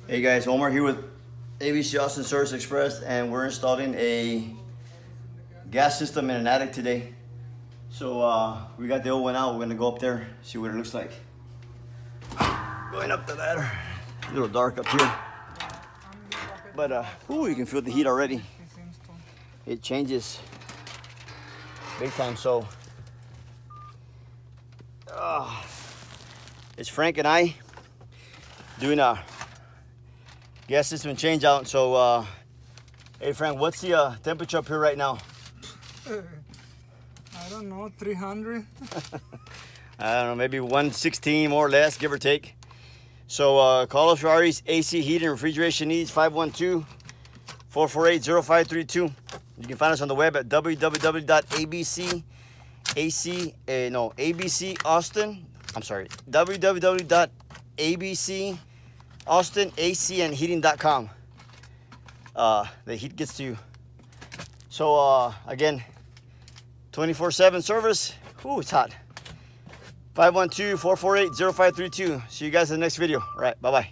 Hey guys, Omar here with ABC Austin Service Express, and we're installing a gas system in an attic today. So we got the old one out. We're gonna go up there, see what it looks like. Going up the ladder. A little dark up here, but ooh, you can feel the heat already. It changes big time. So it's Frank and I doing a gas system change out. So hey Frank, what's the temperature up here right now? I don't know, 300. I don't know, maybe 116 more or less, give or take. So call us for RE's AC heating refrigeration needs, 512-448-0532. You can find us on the web at www.abcaustinacandheating.com. The heat gets to you. So again, 24/7 service. Ooh, it's hot. 512-448-0532. See you guys in the next video. All right, bye-bye.